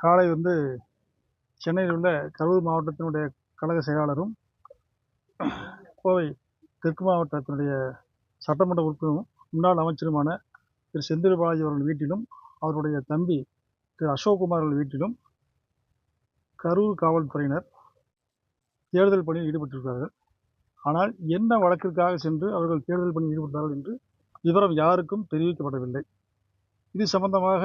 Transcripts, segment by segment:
காலை சென்னையில் உள்ள கரூர் மாவட்டத்தினுடைய கழக செயலாளரும் கோவை தெற்கு மாவட்டத்தினுடைய சட்டமன்ற உறுப்பினரும் முன்னாள் அமைச்சருமான திரு செந்தில் பாலாஜி அவர்கள் வீட்டிலும் அவருடைய தம்பி திரு அசோக்குமார் அவர்கள் வீட்டிலும் கரூர் காவல்துறையினர் தேடுதல் பணியில் ஈடுபட்டிருக்கிறார்கள். ஆனால் என்ன வழக்கிற்காக சென்று அவர்கள் தேடுதல் பணியில் ஈடுபட்டார்கள் என்று விவரம் யாருக்கும் தெரிவிக்கப்படவில்லை. இது சம்பந்தமாக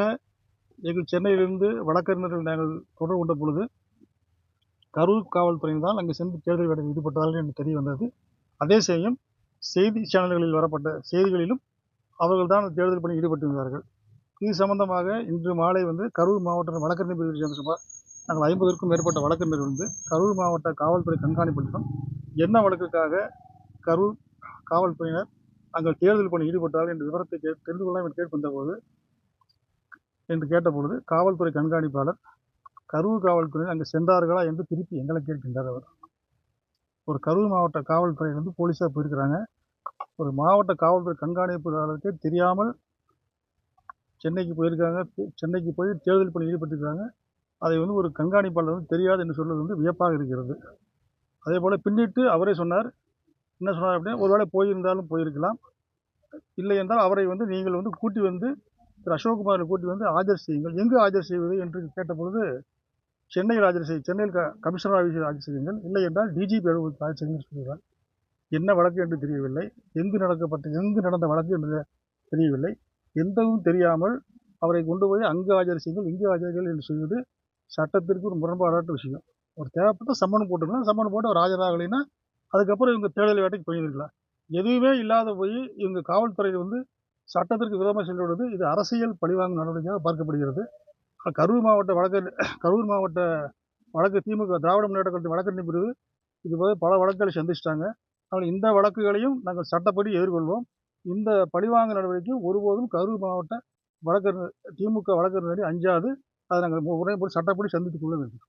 எங்கள் சென்னையிலிருந்து வழக்கறிஞர்கள் நாங்கள் தொடர்பு கொண்ட பொழுது கரூர் காவல்துறையினர் தான் அங்கு சென்று தேடுதல் வேலையில் ஈடுபட்டார்கள் என்று தெரிய வந்தது. அதே சமயம் செய்தி சேனல்களில் வரப்பட்ட செய்திகளிலும் அவர்கள் தான் தேடுதல் பணியில் ஈடுபட்டிருந்தார்கள். இது சம்பந்தமாக இன்று மாலை கரூர் மாவட்ட வழக்கறிஞர் பிரிவில் சேர்ந்த சுமார் நாங்கள் 50க்கும் மேற்பட்ட வழக்கறிஞர்கள் கரூர் மாவட்ட காவல்துறை கண்காணிப்பிடம் என்ன வழக்குக்காக கரூர் காவல்துறையினர் அங்கே தேடுதல் பணியில் ஈடுபட்டார்கள் என்ற விவரத்தை தெரிந்து கொள்ள கேட்டபொழுது காவல்துறை கண்காணிப்பாளர் கரூர் காவல்துறையினர் அங்கு சென்றார்களா என்று திருப்பி எங்களை கேட்கின்றார். அவர் ஒரு கரூர் மாவட்ட காவல்துறையிலிருந்து போலீஸார் போயிருக்கிறாங்க. ஒரு மாவட்ட காவல்துறை கண்காணிப்பாளருக்கு தெரியாமல் சென்னைக்கு போயிருக்காங்க. சென்னைக்கு போய் தேடுதல் பணியில் ஈடுபட்டிருக்கிறாங்க. அதை ஒரு கண்காணிப்பாளர் தெரியாது என்று சொல்வது வியப்பாக இருக்கிறது. அதே போல் பின்னிட்டு அவரே சொன்னார். என்ன சொன்னார் அப்படின்னா, ஒருவேளை போயிருந்தாலும் போயிருக்கலாம், இல்லை என்றால் அவரை நீங்கள் கூட்டி திரு அசோக்குமாரை கூட்டி ஆஜர் செய்யுங்கள். எங்கு ஆஜர் செய்வது என்று கேட்டபொழுது, சென்னையில் ஆஜர் சென்னையில் கமிஷனர் ஆஃபீஸில் ஆஜர் செய்யுங்கள், இல்லை என்றால் டிஜிபி அலுவலகத்தில் ஆஜர் செய்யுங்கள் சொல்கிறார். என்ன வழக்கு என்று தெரியவில்லை, எங்கு நடந்த வழக்கு என்று தெரியவில்லை. எந்தவும் தெரியாமல் அவரை கொண்டு போய் அங்கு ஆஜர் செய்யுங்கள், இங்கு ஆஜர்கள் என்று சொல்வது சட்டத்திற்கு ஒரு முரண்பாடான விஷயம். ஒரு தேவைப்பட்ட சம்மன் போட்டுக்கலாம், சம்மன் போட்டு அவர் ஆஜராகலைன்னா அதுக்கப்புறம் இவங்க தேடுதல் வேட்டைக்கு போயிருக்கலாம். எதுவுமே இல்லாத போய் இவங்க காவல்துறை சட்டத்திற்கு விரோதமாக செல்வது இது அரசியல் பழிவாங்கும் நடவடிக்கையாக பார்க்கப்படுகிறது. கரூர் மாவட்ட வழக்கு திமுக திராவிட முன்னேற்ற கழகத்தின் வழக்கறிஞர் பிரிவு இதுபோல பல வழக்குகளை சந்திச்சிட்டாங்க. ஆனால் இந்த வழக்குகளையும் நாங்கள் சட்டப்படி எதிர்கொள்வோம். இந்த பழிவாங்கும் நடவடிக்கையும் ஒருபோதும் கரூர் மாவட்ட திமுக வழக்கறிஞர் அஞ்சாது. அதை நாங்கள் முறைப்படி சட்டப்படி சந்தித்துக் கொள்ள வேண்டும்.